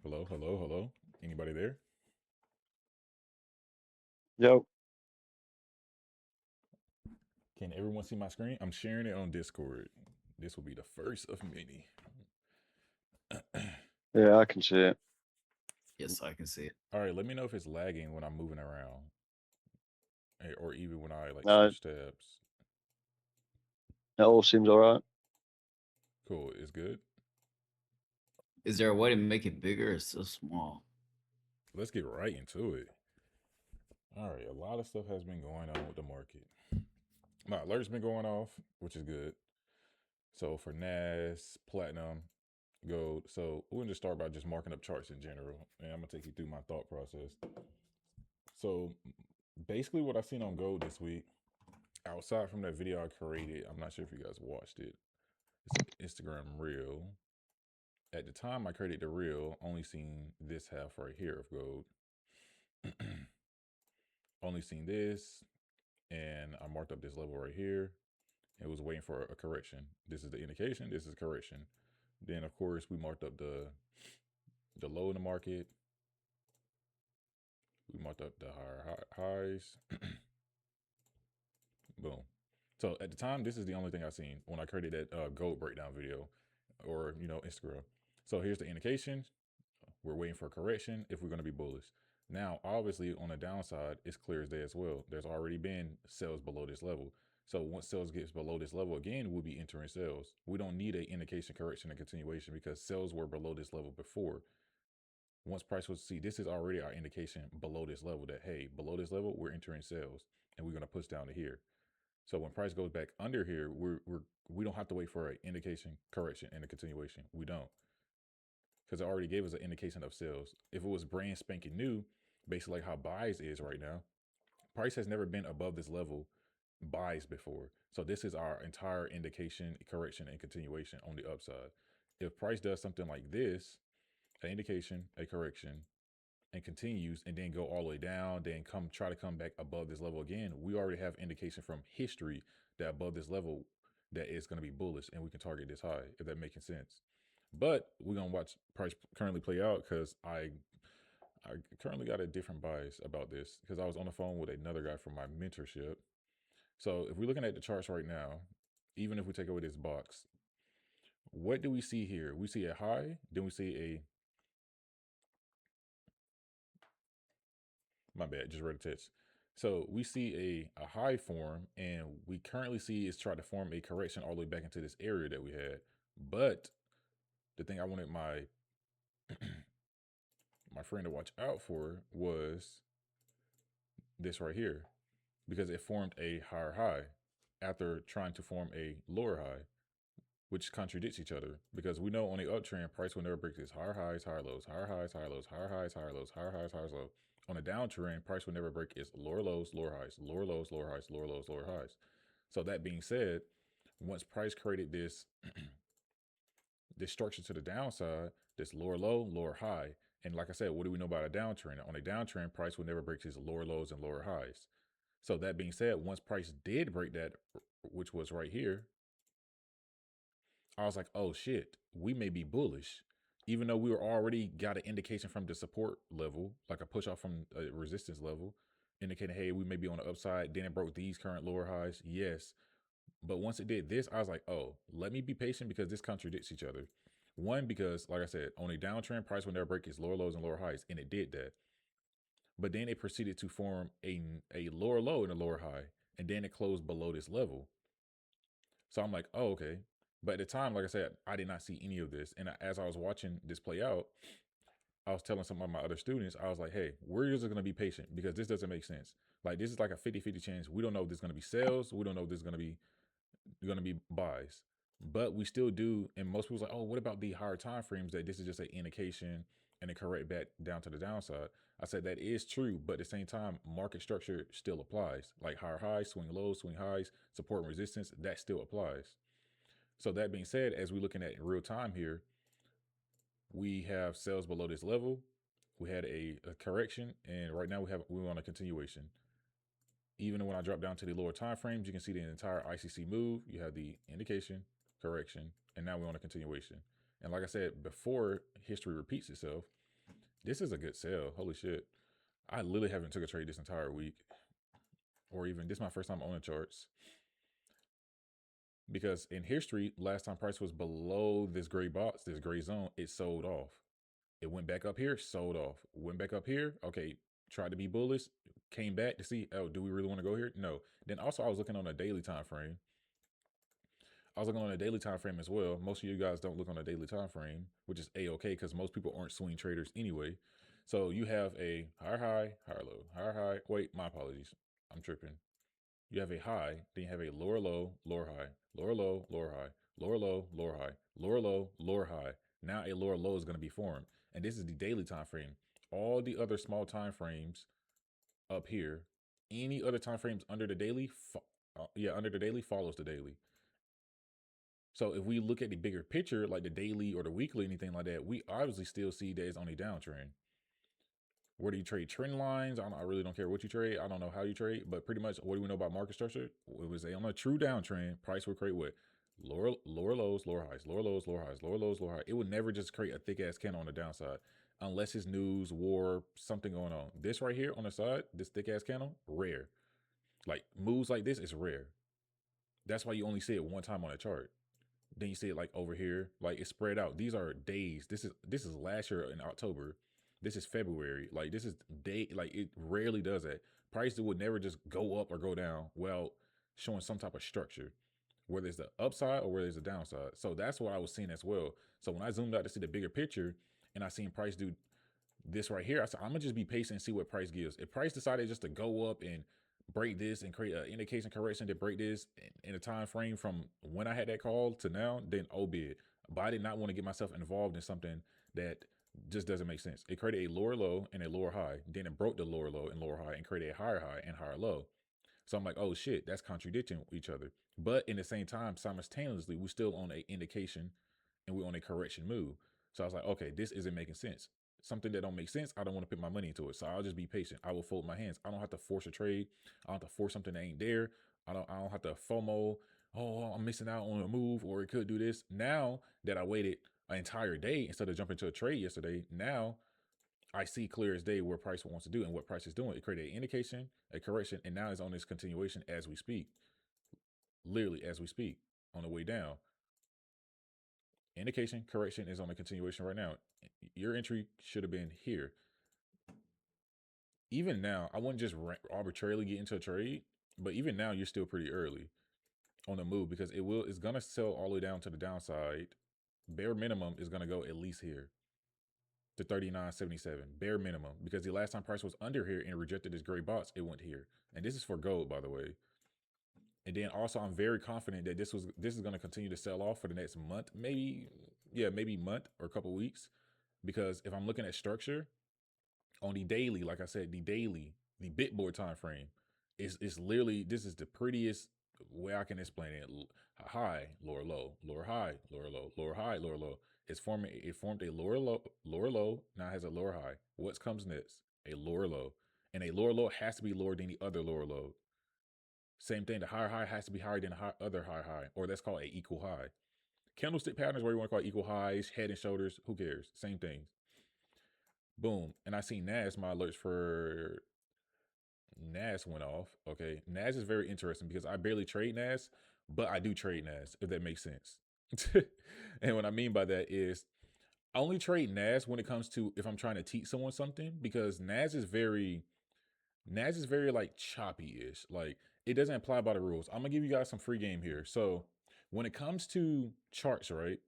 Hello, hello, hello. Anybody there? Yo, Can everyone see my screen? I'm sharing it on Discord. This will be the first of many. yeah, I can see it. Yes, I can see it. All right, let me know if it's lagging when I'm moving around, or even when I like No, switch tabs. it all seems all right. Cool, it's good. Is there a way to make it bigger? It's so small. Let's get right into it. All right, a lot of stuff has been going on with the market. My alert's been going off, which is good. So for NAS, platinum, gold. So we're gonna just start by just marking up charts in general, and I'm gonna take you through my thought process. So basically, what I've seen on gold this week, outside from that video I created, I'm not sure if you guys watched it. It's an Instagram reel. At the time I created the reel, only seen this half right here of gold. Only seen this, and I marked up this level right here. It was waiting for a correction. This is the indication. This is correction. Then of course we marked up the low in the market. We marked up the higher highs. Boom. So at the time, this is the only thing I seen when I created that gold breakdown video, or Instagram. So here's the indication. We're waiting for a correction if we're going to be bullish. Now, obviously, on the downside, it's clear as day as well. There's already been sales below this level. So once sales gets below this level again, we'll be entering sales. We don't need an indication, correction, and continuation because sales were below this level before. Once price was see, this is already our indication below this level that hey, below this level, we're entering sales and we're going to push down to here. So when price goes back under here, we don't have to wait for an indication, correction, and a continuation. We don't, because it already gave us an indication of sales. If it was brand spanking new, basically like how buys is right now, price has never been above this level buys before. So this is our entire indication, correction, and continuation on the upside. If price does something like this, an indication, a correction, and continues and then go all the way down, then come back above this level again, we already have indication from history that above this level that is going to be bullish and we can target this high, if that making sense. But we're gonna watch price currently play out because I currently got a different bias about this because I was on the phone with another guy from my mentorship. So if we're looking at the charts right now, even if we take away this box, what do we see here? We see a high, then we see a my bad, just read the text. So we see a high form, and we currently see is trying to form a correction all the way back into this area that we had. But the thing I wanted my my friend to watch out for was this right here, because it formed a higher high after trying to form a lower high, which contradicts each other. Because we know on the uptrend, price will never break this higher highs, higher lows, higher highs, higher lows, higher highs, higher lows, higher highs, higher lows. On a downtrend, price will never break its lower lows, lower highs, lower lows, lower highs, lower lows, lower highs. So that being said, once price created this this structure to the downside, this lower low, lower high. And like I said, what do we know about a downtrend? On a downtrend, price will never break its lower lows and lower highs. So that being said, once price did break that, which was right here, I was like, oh shit, we may be bullish. Even though we were already got an indication from the support level, like a push off from a resistance level, indicating, hey, we may be on the upside. Then it broke these current lower highs. Yes. But once it did this, I was like, oh, let me be patient because this contradicts each other. One, because like I said, on a downtrend, price will never break its lower lows and lower highs, and it did that. But then it proceeded to form a lower low and a lower high, and then it closed below this level. So I'm like, oh, okay. But at the time, like I said, I did not see any of this. And as I was watching this play out, I was telling some of my other students, I was like, hey, we're just going to be patient because this doesn't make sense. Like, this is like a 50-50 chance. We don't know if this is going to be sales. We don't know if this is going to be buys. But we still do. And most people's like, oh, what about the higher time frames that this is just an indication and a correct back down to the downside? I said that is true, but at the same time, market structure still applies. Like higher highs, swing lows, swing highs, support and resistance, that still applies. So that being said, as we're looking at real time here, we have sales below this level. We had a correction, and right now we're on a continuation. Even when I drop down to the lower time frames, you can see the entire ICC move. You have the indication, correction, and now we're on a continuation. And like I said before, history repeats itself. This is a good sell. Holy shit. I literally haven't took a trade this entire week. Or even this is my first time on the charts. Because in history, last time price was below this gray box, this gray zone, it sold off. It went back up here, sold off. Went back up here. Okay, tried to be bullish, came back to see, oh, do we really want to go here? No. Then also I was looking on a daily time frame. I was looking on a daily time frame as well. Most of you guys don't look on a daily time frame, which is a-okay because most people aren't swing traders anyway. So you have a higher high, higher low, higher high. Wait, my apologies. I'm tripping. You have a high, then you have a lower low, lower high, lower low, lower high, lower low, lower high, lower low, lower high. Now a lower low is going to be formed. And this is the daily time frame. All the other small time frames up here, any other time frames under the daily, under the daily follows the daily. So if we look at the bigger picture, like the daily or the weekly, anything like that, we obviously still see that it's on a downtrend. Where do you trade trend lines? I really don't care what you trade. I don't know how you trade, but pretty much what do we know about market structure? It was on a true downtrend, price would create what? Lower lows, lower highs, lower lows, lower highs, lower lows, lower high. It would never just create a thick ass candle on the downside unless it's news, war, something going on. This right here on the side, this thick ass candle, rare. Like moves like this is rare. That's why you only see it one time on a chart. Then you see it like over here, like it's spread out. These are days. This is last year in October. This is February. Like this is day. Like it rarely does that. Prices would never just go up or go down without showing some type of structure, whether it's the upside or whether it's the downside. So that's what I was seeing as well. So when I zoomed out to see the bigger picture, and I seen price do this right here, I said I'm gonna just be patient and see what price gives. If price decided just to go up and break this and create an indication correction to break this in a time frame from when I had that call to now, then oh be it. But I did not want to get myself involved in something that just doesn't make sense. It created a lower low and a lower high. Then it broke the lower low and lower high and created a higher high and higher low. So I'm like, oh shit, that's contradicting each other. But in the same time, simultaneously, we're still on an indication and we're on a correction move. So I was like, okay, this isn't making sense. Something that don't make sense, I don't want to put my money into it. So I'll just be patient. I will fold my hands. I don't have to force a trade. I don't have to force something that ain't there. I don't have to FOMO. Oh, I'm missing out on a move or it could do this. Now that I waited an entire day instead of jumping to a trade yesterday, now I see clear as day where price wants to do and what price is doing. It created an indication, a correction, and now it's on this continuation as we speak. Literally as we speak on the way down. Indication, correction is on a continuation right now. Your entry should have been here. Even now, I wouldn't just arbitrarily get into a trade, but even now you're still pretty early on the move because it's gonna sell all the way down to the downside. Bare minimum is gonna go at least here to 39.77, bare minimum, because the last time price was under here and rejected this gray box, it went here. And this is for gold, by the way. And then also I'm very confident that this is going to continue to sell off for the next month, maybe month or a couple weeks. Because if I'm looking at structure on the daily, like I said, the Bitboard time frame is literally, this is the prettiest way I can explain it. High, lower low, lower high, lower low, lower high, lower low. It formed a lower low, now it has a lower high. What comes next? A lower low. And a lower low has to be lower than the other lower low. Same thing, the higher high has to be higher than the other higher high, or that's called a equal high. Candlestick patterns, where you want to call it equal highs, head and shoulders, who cares? Same thing. Boom. And I see NAS, my alerts for NAS went off. Okay. NAS is very interesting because I barely trade NAS, but I do trade NAS, if that makes sense. And what I mean by that is I only trade NAS when it comes to if I'm trying to teach someone something, because NAS is very like choppy-ish. Like it doesn't apply by the rules. I'm gonna give you guys some free game here. So when it comes to charts, right?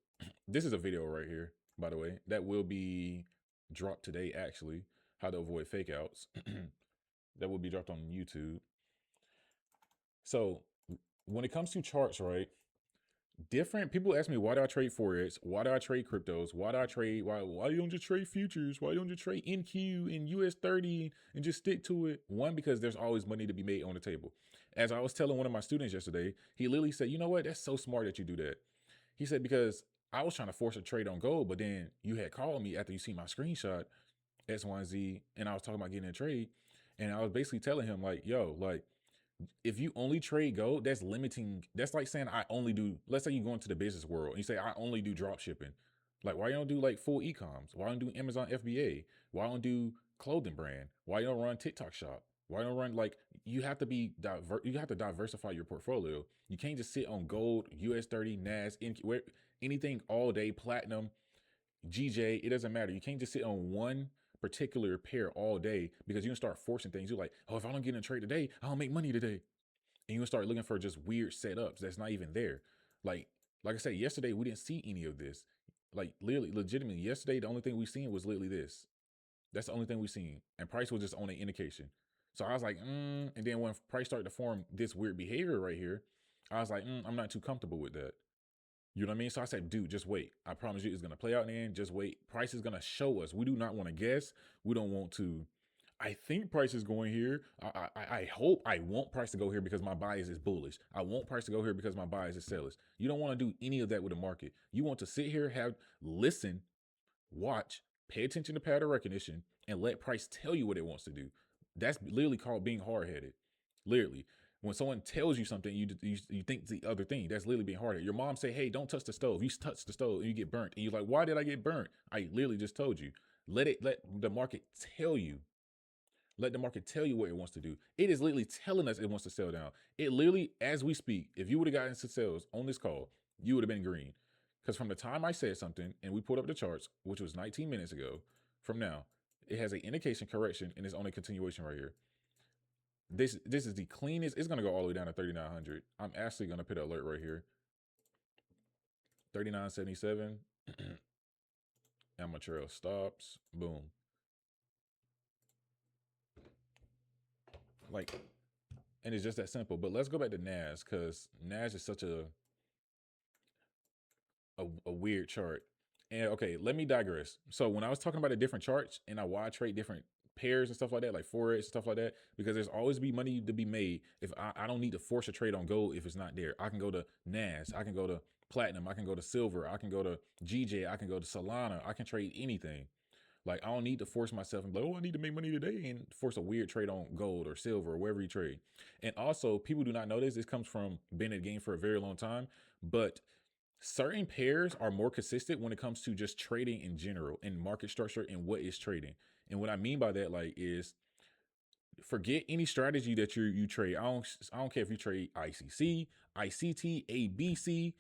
This is a video right here, by the way, that will be dropped today, actually, how to avoid fake outs. That will be dropped on YouTube. So when it comes to charts, right? Different people ask me, why do I trade Forex? Why do I trade cryptos? Why you don't just trade futures? Why don't you trade NQ and US 30 and just stick to it? One, because there's always money to be made on the table. As I was telling one of my students yesterday, he literally said, you know what? That's so smart that you do that. He said, because I was trying to force a trade on gold, but then you had called me after you see my screenshot, X, Y, and Z, and I was talking about getting a trade. And I was basically telling him like, yo, like, if you only trade gold, that's limiting. That's like saying I only do, let's say you go into the business world and you say I only do drop shipping. Like, why you don't do like full ecoms? Why don't do Amazon FBA? Why don't do clothing brand? Why you don't run TikTok shop? Why don't run like you have to be you have to diversify your portfolio. You can't just sit on gold, US 30, NAS, anything all day, platinum, GJ. It doesn't matter. You can't just sit on one particular pair all day because you can start forcing things. You're like, oh, if I don't get in a trade today, I don't make money today. And you can start looking for just weird setups that's not even there. Like I said, yesterday we didn't see any of this. Like literally, legitimately, yesterday the only thing we seen was literally this. That's the only thing we seen, and price was just on an indication. So I was like, and then when price started to form this weird behavior right here, I was like, I'm not too comfortable with that. You know what I mean? So I said, dude, just wait. I promise you, it's gonna play out in the end. Just wait. Price is gonna show us. We do not want to guess. We don't want to. I think price is going here. I hope I want price to go here because my bias is bullish. I want price to go here because my bias is sellers. You don't want to do any of that with the market. You want to sit here, listen, watch, pay attention to pattern recognition, and let price tell you what it wants to do. That's literally called being hard-headed. Literally. When someone tells you something, you think the other thing. That's literally being hard-headed. Your mom say, hey, don't touch the stove. You touch the stove and you get burnt. And you're like, why did I get burnt? I literally just told you. Let the market tell you. Let the market tell you what it wants to do. It is literally telling us it wants to sell down. It literally, as we speak, if you would have gotten into sales on this call, you would have been green. Because from the time I said something and we pulled up the charts, which was 19 minutes ago, from now, it has an indication correction and it's on a continuation right here. This is the cleanest. It's going to go all the way down to 3,900. I'm actually going to put an alert right here. 39.77. Amateur stops. Boom. Like, and it's just that simple. But let's go back to NAS because NAS is such a weird chart. And okay, let me digress. So when I was talking about the different charts and why I trade different pairs and stuff like that, like Forex and stuff like that, because there's always be money to be made. If I don't need to force a trade on gold if it's not there. I can go to NAS, I can go to platinum, I can go to silver, I can go to GJ, I can go to Solana, I can trade anything. Like I don't need to force myself and be like, oh, I need to make money today and force a weird trade on gold or silver or wherever you trade. And also, people do not know this. This comes from being in the game for a very long time, but certain pairs are more consistent when it comes to just trading in general and market structure and what is trading. And what I mean by that, like, is forget any strategy that you trade. I don't care if you trade ICC, ICT, ABC,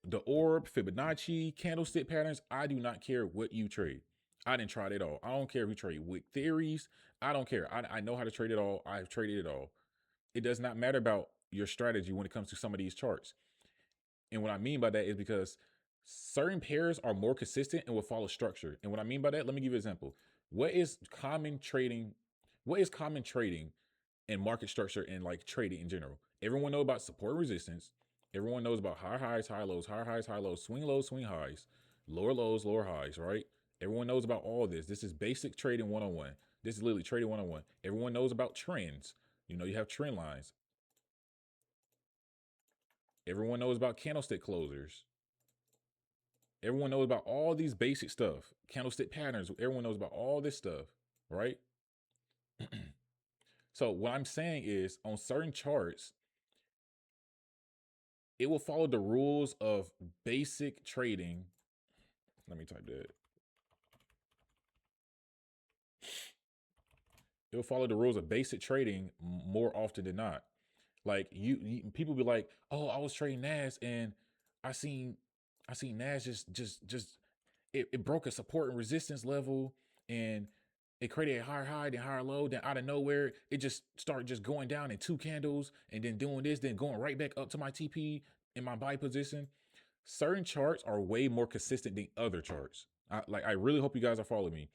the orb, Fibonacci, candlestick patterns. I do not care what you trade. I didn't try it all. I don't care if you trade wick theories. I don't care. I know how to trade it all. I've traded it all. It does not matter about your strategy when it comes to some of these charts. And what I mean by that is because certain pairs are more consistent and will follow structure. And what I mean by that, let me give you an example. What is common trading and market structure and like trading in general? Everyone knows about support and resistance. Everyone knows about higher highs, high lows, higher highs, high lows, swing lows, swing highs, lower highs, right? Everyone knows about all this. This is basic trading 101. This is literally trading 101. Everyone knows about trends. You know, you have trend lines. Everyone knows about candlestick closers. Everyone knows about all these basic stuff. Candlestick patterns. Everyone knows about all this stuff, right? So what I'm saying is on certain charts, it will follow the rules of basic trading. Let me type that. It will follow the rules of basic trading more often than not. Like people be like, oh, I was trading NAS and I seen NAS just it broke a support and resistance level and it created a higher high, then higher low, then out of nowhere, it just started just going down in 2 candles and then doing this, then going right back up to my TP in my buy position. Certain charts are way more consistent than other charts. I really hope you guys are following me.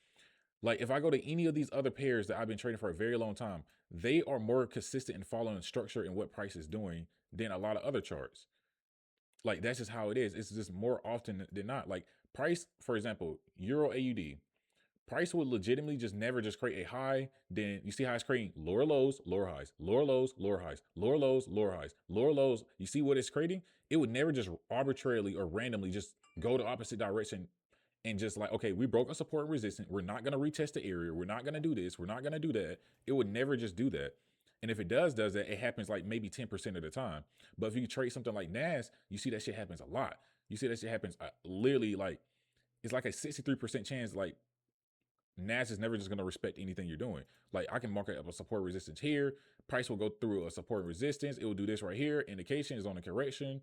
Like if I go to any of these other pairs that I've been trading for a very long time, they are more consistent in following structure and what price is doing than a lot of other charts. Like that's just how it is. It's just more often than not. Like price, for example, Euro AUD. Price would legitimately just never just create a high. Then you see how it's creating lower lows, lower highs, lower lows, lower highs, lower lows, lower highs, lower lows. You see what it's creating? It would never just arbitrarily or randomly just go the opposite direction and just like, okay, we broke a support and resistance. We're not going to retest the area. We're not going to do this. We're not going to do that. It would never just do that. And if it does that, it happens like maybe 10% of the time. But if you trade something like NAS, you see that shit happens a lot. You see that shit happens literally like it's like a 63% chance like NAS is never just going to respect anything you're doing. Like I can mark up a support resistance here. Price will go through a support resistance. It will do this right here. Indication is on a correction.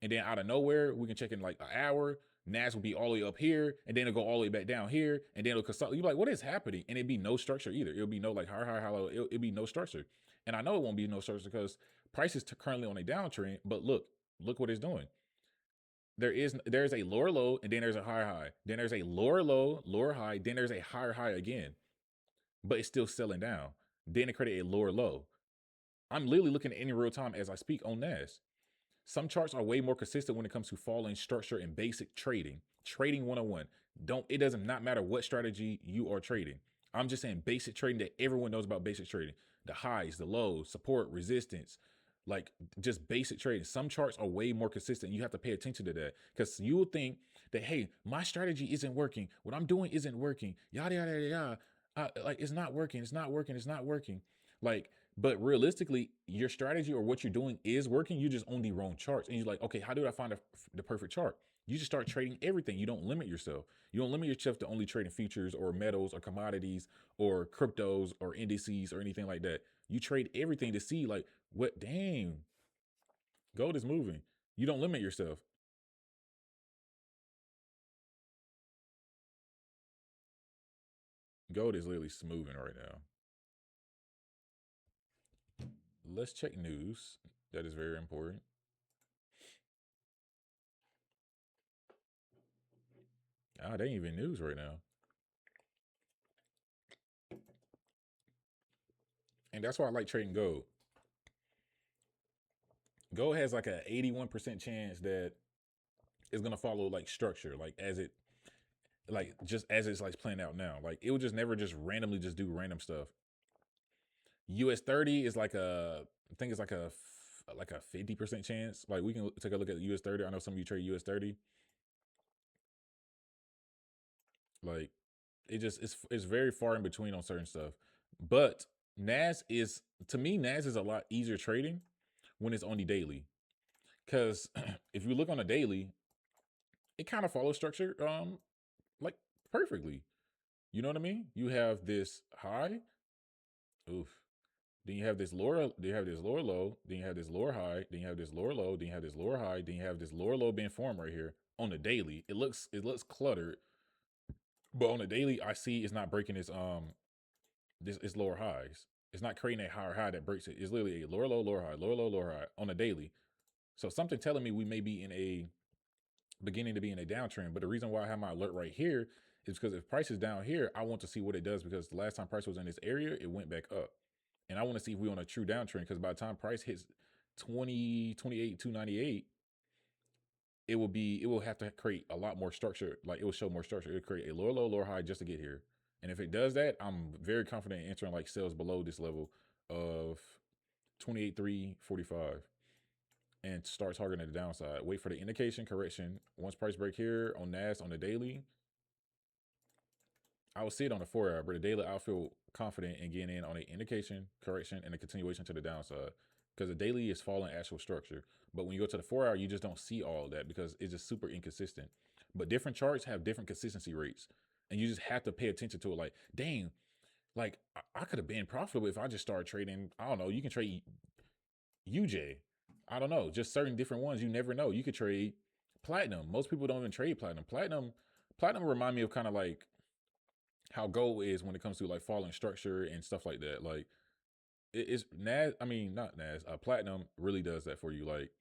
And then out of nowhere, we can check in like an hour. NAS will be all the way up here. And then it'll go all the way back down here. And then it'll consult. You're like, what is happening? And it'd be no structure either. It'll be no like high low. It'll be no structure. And I know it won't be no structure because price is currently on a downtrend. But look what it's doing. There's a lower low and then there's a higher high. Then there's a lower low, lower high, then there's a higher high again. But it's still selling down. Then it created a lower low. I'm literally looking at it in real time as I speak on NAS. Some charts are way more consistent when it comes to following structure and basic trading. Trading 101. It doesn't not matter what strategy you are trading. I'm just saying basic trading that everyone knows about basic trading. The highs, the lows, support, resistance, like just basic trading. Some charts are way more consistent. You have to pay attention to that because you will think that, hey, my strategy isn't working. What I'm doing isn't working. Yada, yada, yada, yada. Like it's not working. It's not working. It's not working. Like, but realistically, your strategy or what you're doing is working. You just own the wrong charts. And you're like, okay, how do I find the perfect chart? You just start trading everything. You don't limit yourself. You don't limit yourself to only trading futures or metals or commodities or cryptos or indices or anything like that. You trade everything to see like what, dang, gold is moving. You don't limit yourself. Gold is literally smoothing right now. Let's check news. That is very important. They ain't even news right now. And that's why I like trading gold. Gold has like a 81% chance that it's gonna follow like structure, like as it, like just as it's like playing out now. Like it will just never just randomly just do random stuff. US 30 is like I think it's like a 50% chance. Like we can take a look at the US 30. I know some of you trade US 30. Like it just it's very far in between on certain stuff. But NAS is, to me, NAS is a lot easier trading when it's on the daily. Because if you look on a daily, it kind of follows structure like perfectly. You know what I mean? You have this high. Oof. Then you have this lower, then you have this lower low, then you have this lower high, then you have this lower low, then you have this lower high, then you have this lower low being formed right here on the daily. It looks cluttered. But on the daily, I see it's not breaking its lower highs. It's not creating a higher high that breaks it. It's literally a lower low, lower high, lower low, lower high on a daily. So something telling me we may be in a beginning to be in a downtrend. But the reason why I have my alert right here is because if price is down here, I want to see what it does, because the last time price was in this area, it went back up. And I want to see if we're on a true downtrend, because by the time price hits 28, 298, it will have to create a lot more structure. Like it will show more structure. It'll create a lower low, lower high just to get here. And if it does that, I'm very confident in entering like sales below this level of 28,345 and start targeting the downside. Wait for the indication correction. Once price break here on NAS on the daily, I will see it on the 4 hour, but the daily I'll feel confident in getting in on the indication, correction, and a continuation to the downside. Because the daily is following actual structure. But when you go to the 4 hour, you just don't see all of that because it's just super inconsistent. But different charts have different consistency rates. And you just have to pay attention to it. Like, dang, like I could have been profitable if I just started trading. I don't know. You can trade UJ. I don't know. Just certain different ones. You never know. You could trade platinum. Most people don't even trade platinum. Platinum remind me of kind of like how gold is when it comes to like falling structure and stuff like that. Like it's NAS. I mean, not NAS. Platinum really does that for you. Like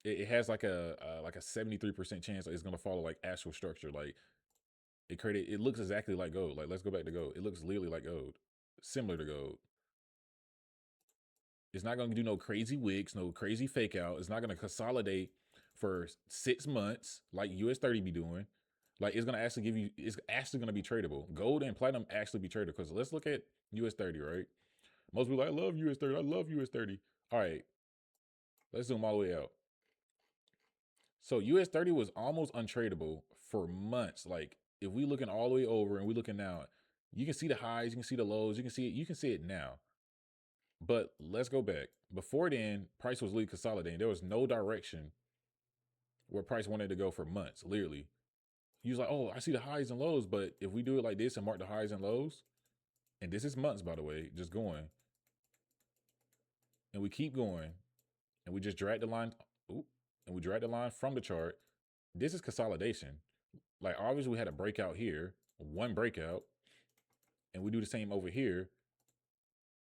it has like a 73% chance that it's gonna follow like actual structure. Like it looks exactly like gold. Like let's go back to gold. It looks literally like gold, similar to gold. It's not going to do no crazy wicks, no crazy fake out. It's not going to consolidate for 6 months like US 30 be doing. Like it's going to actually give you, it's actually going to be tradable. Gold and platinum actually be tradable. Because let's look at US 30, right? Most people like, I love US 30. I love US 30. All right. Let's zoom all the way out. So US 30 was almost untradeable for months. Like if we looking all the way over and we looking now, you can see the highs, you can see the lows, you can see it now. But let's go back. Before then, price was literally consolidating. There was no direction where price wanted to go for months, literally. you was like, oh, I see the highs and lows, but if we do it like this and mark the highs and lows, and this is months, by the way, just going, and we keep going, and we just drag the line, and we drag the line from the chart. This is consolidation. Like obviously we had a breakout here, one breakout, and we do the same over here.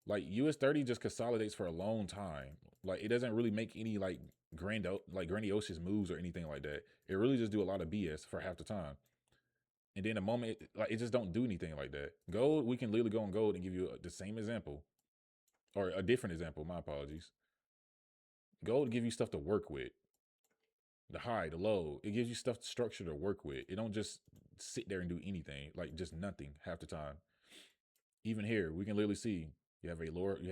Like US 30 just consolidates for a long time. Like it doesn't really make any like grandiose moves or anything like that. It really just do a lot of BS for half the time. And then the moment it just don't do anything like that. Gold, we can literally go on gold and give you the same example or a different example. My apologies. Gold give you stuff to work with. The high, the low, it gives you stuff structure to work with. It don't just sit there and do anything, like just nothing half the time. Even here, we can literally see you have a lower high, you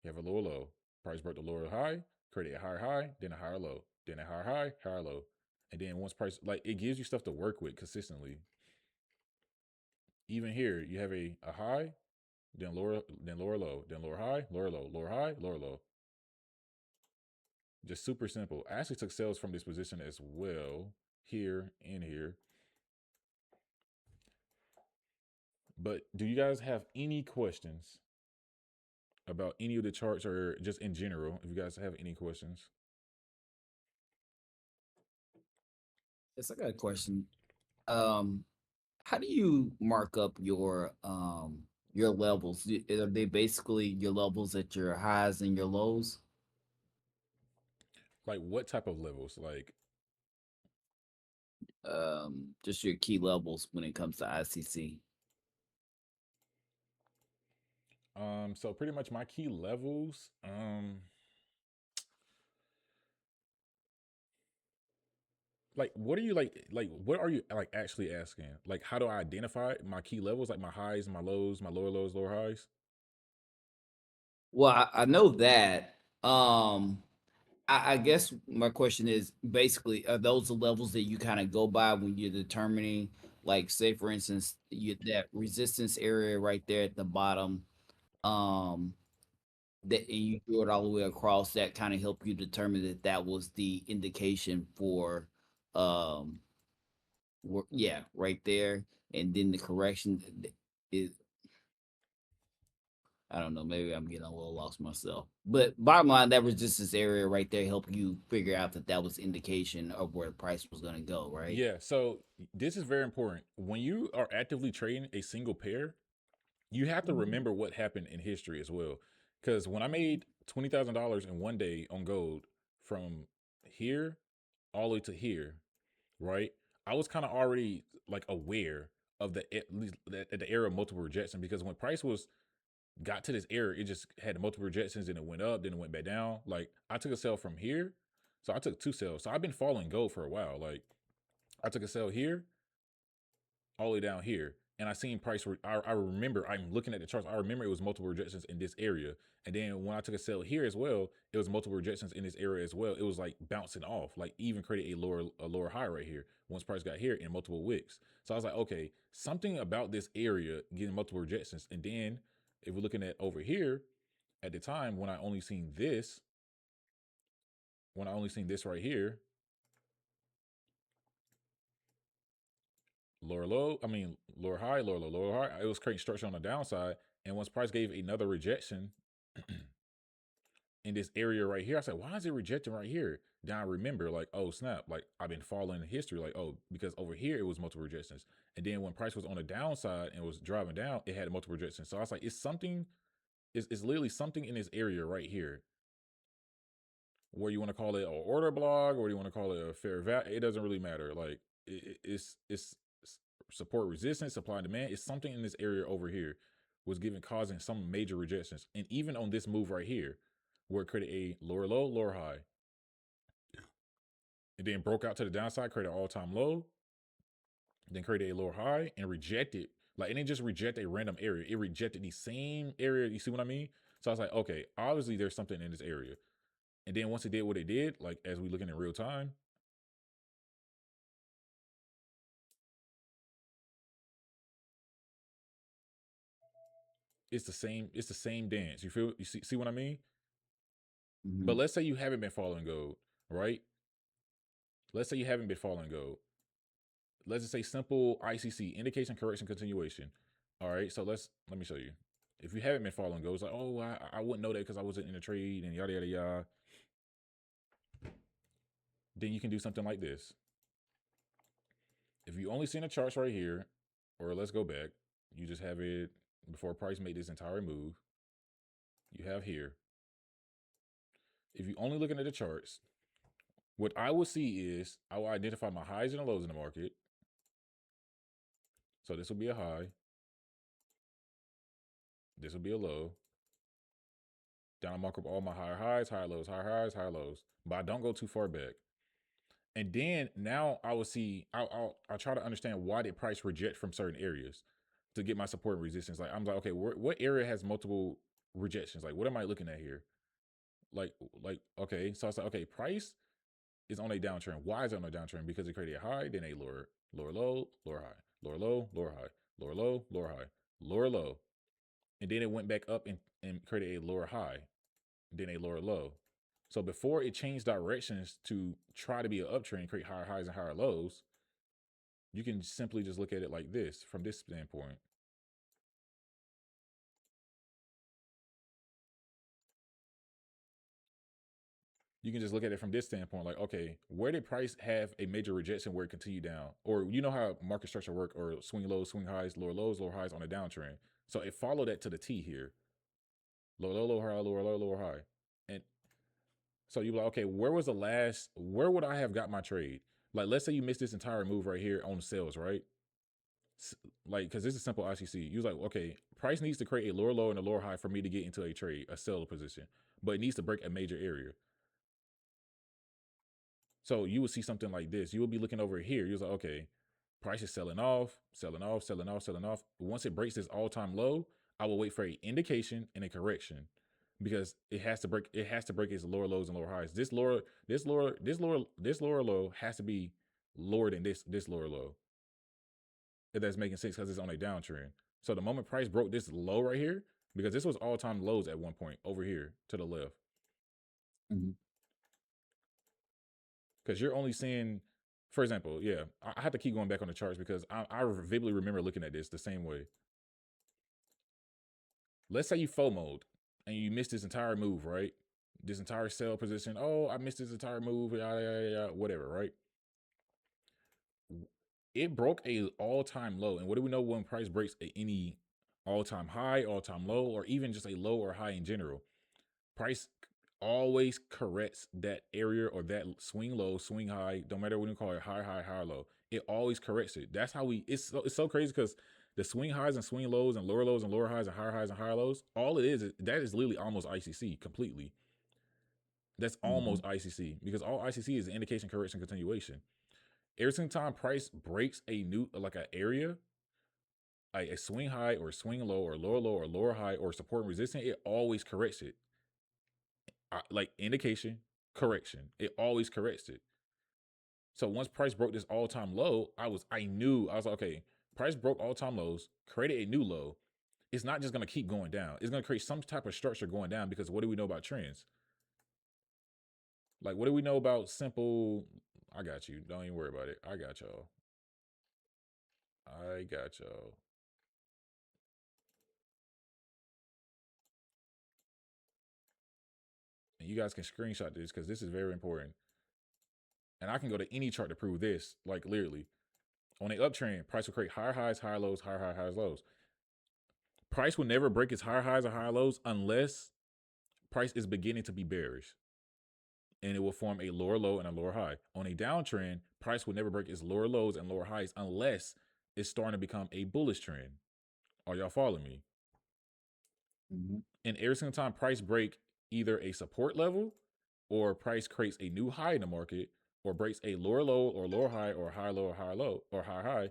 have a lower low. Price broke the lower high, create a higher high, then a higher low, then a higher high, higher low. And then once price, like it gives you stuff to work with consistently. Even here, you have a high, then lower low, then lower high, lower low, lower high, lower low. Just super simple. I actually took sales from this position as well, here and here. But do you guys have any questions about any of the charts or just in general? If you guys have any questions. Yes, I got a question. How do you mark up your levels? Are they basically your levels at your highs and your lows? Like what type of levels? Like Just your key levels when it comes to ICC. so pretty much my key levels, like what are you like what are you like actually asking? Like how do I identify my key levels, like my highs, my lows, my lower lows, lower highs? Well, I know that. I guess my question is basically, are those the levels that you kind of go by when you're determining, like, say, for instance, that resistance area right there at the bottom, um, that and you drew it all the way across, that kind of help you determine that that was the indication for, um, yeah, right there, and then the correction is I don't know. Maybe I'm getting a little lost myself. But bottom line, that resistance area right there help you figure out that that was indication of where the price was going to go, right? Yeah, so this is very important. When you are actively trading a single pair, you have to remember what happened in history as well. Because when I made $20,000 in one day on gold from here all the way to here, right? I was kind of already like aware of at least the era of multiple rejection, because when price was got to this area, it just had multiple rejections and it went up, then it went back down. Like I took a sell from here, so I took two sales. So I've been following gold for a while. Like I took a sell here, all the way down here. And I seen price. I remember. I'm looking at the charts. I remember it was multiple rejections in this area. And then when I took a sell here as well, it was multiple rejections in this area as well. It was like bouncing off. Like even created a lower high right here once price got here in multiple wicks. So I was like, okay, something about this area getting multiple rejections. And then if we're looking at over here, at the time when I only seen this right here, lower low, I mean lower high, lower low, lower high. It was creating structure on the downside. And once price gave another rejection in this area right here, I said, why is it rejecting right here? Then I remember, like, oh snap, like I've been following history, like, oh, because over here it was multiple rejections. And then when price was on the downside and was driving down, it had multiple rejections. So I was like, it's something, it's literally something in this area right here. Where you want to call it an order block, or do you want to call it a fair value? It doesn't really matter. Like it's support resistance, supply and demand. It's something in this area over here was causing some major rejections. And even on this move right here, where it created a lower low, lower high, and then broke out to the downside, created an all-time low, then created a lower high and rejected. Like, it didn't just reject a random area. It rejected the same area. You see what I mean? So I was like, okay, obviously there's something in this area. And then once it did what it did, like as we looking in real time, it's the same dance. You see what I mean? Mm-hmm. But let's say you haven't been following gold, right? Let's say you haven't been following gold. let's just say simple ICC, indication, correction, continuation. All right, so let me show you. If you haven't been following Go, it's like, oh, I wouldn't know that because I wasn't in a trade and yada yada yada. Then you can do something like this. If you only seen the charts right here, or let's go back, you just have it before price made this entire move. You have here. If you only looking at the charts, what I will see is I will identify my highs and lows in the market. So this will be a high. This will be a low. Then I'll mark up all my higher highs, higher lows, higher highs, higher lows. But I don't go too far back. And then now I will see, I'll try to understand why did price reject from certain areas to get my support and resistance. Like I'm like, okay, what area has multiple rejections? Like what am I looking at here? Like okay, so I was like, okay, price is on a downtrend. Why is it on a downtrend? Because it created a high, then a lower low, lower high, lower low, lower high, lower low, lower high, lower low. And then it went back up and created a lower high, then a lower low. So before it changed directions to try to be an uptrend, create higher highs and higher lows, you can simply just look at it like this from this standpoint. You can just look at it from this standpoint, like, okay, where did price have a major rejection where it continued down? Or you know how market structure work, or swing lows, swing highs, lower highs on a downtrend. So it followed that to the T here. Lower low, lower high, lower low, lower high. And so you're like, okay, where would I have got my trade? Like, let's say you missed this entire move right here on sales, right? Like, because this is simple ICC. You was like, okay, price needs to create a lower low and a lower high for me to get into a trade, a sell position, but it needs to break a major area. So you would see something like this. You will be looking over here. You're like, okay, price is selling off, selling off, selling off, selling off. Once it breaks this all-time low, I will wait for an indication and a correction, because it has to break its lower lows and lower highs. This lower low has to be lower than this lower low. If that's making sense, because it's on a downtrend. So the moment price broke this low right here, because this was all-time lows at one point over here to the left. Because you're only seeing, for example, yeah, I have to keep going back on the charts because I vividly remember looking at this the same way. Let's say you FOMO'd and you missed this entire move, right? This entire sell position. Oh, I missed this entire move, whatever, right? It broke a all-time low. And what do we know when price breaks any all-time high, all-time low, or even just a low or high in general? Price always corrects that area or that swing low, swing high, don't matter what you call it, high, high, high, low. It always corrects it. That's how it's so crazy, because the swing highs and swing lows and lower highs and higher lows, all it is that is literally almost ICC completely. That's almost ICC, because all ICC is indication, correction, continuation. Every single time price breaks a new, like an area, like a swing high or swing low or lower high or support and resistance, it always corrects it. Like indication, correction, it always corrects it. So once price broke this all-time low, I was like, okay, price broke all-time lows, created a new low. It's not just going to keep going down. It's going to create some type of structure going down, because what do we know about trends? Like, what do we know about simple? I got you. Don't even worry about it. I got y'all. And you guys can screenshot this, because this is very important. And I can go to any chart to prove this, like literally. On an uptrend, price will create higher highs, higher lows, higher highs, lows. Price will never break its higher highs or higher lows unless price is beginning to be bearish, and it will form a lower low and a lower high. On a downtrend, price will never break its lower lows and lower highs unless it's starting to become a bullish trend. Are y'all following me? And every single time price break either a support level, or price creates a new high in the market, or breaks a lower low or lower high, or high low or high low or high high,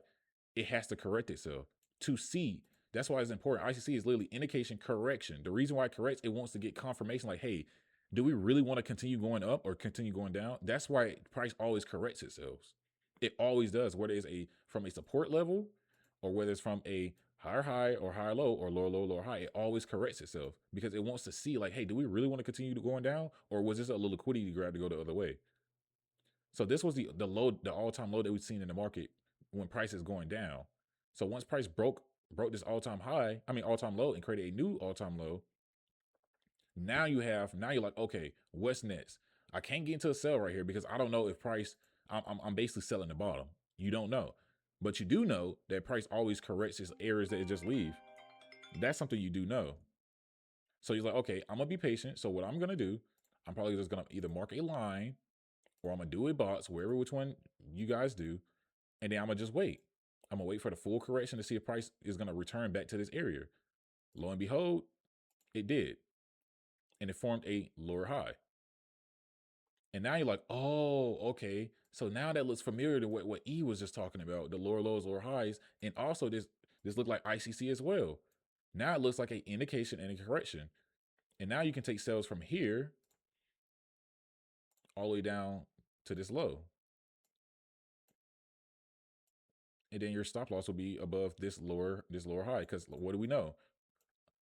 it has to correct itself to see. That's why it's important. ICC is literally indication, correction. The reason why it corrects, it wants to get confirmation, like, hey, do we really want to continue going up or continue going down? That's why price always corrects itself. It always does, whether it's from a support level, or whether it's from a higher high or higher low or lower low, lower high. It always corrects itself, because it wants to see, like, hey, do we really want to continue going down, or was this a little liquidity grab to go the other way? So this was the low, the all-time low that we've seen in the market when price is going down. So once price broke this all-time high, all-time low, and created a new all-time low, now you're like, okay, what's next? I can't get into a sell right here because I don't know if price, I'm basically selling the bottom. You don't know. But you do know that price always corrects its errors that it just leave. That's something you do know. So you're like, okay, I'm gonna be patient. So what I'm gonna do, I'm probably just gonna either mark a line or I'm gonna do a box, which one you guys do, and then I'm gonna just wait. I'm gonna wait for the full correction to see if price is gonna return back to this area. Lo and behold, it did. And it formed a lower high. And now you're like, oh, okay. So now that looks familiar to what E was just talking about, the lower lows, lower highs. And also this looked like ICC as well. Now it looks like an indication and a correction. And now you can take sales from here all the way down to this low. And then your stop loss will be above this lower high. Because what do we know?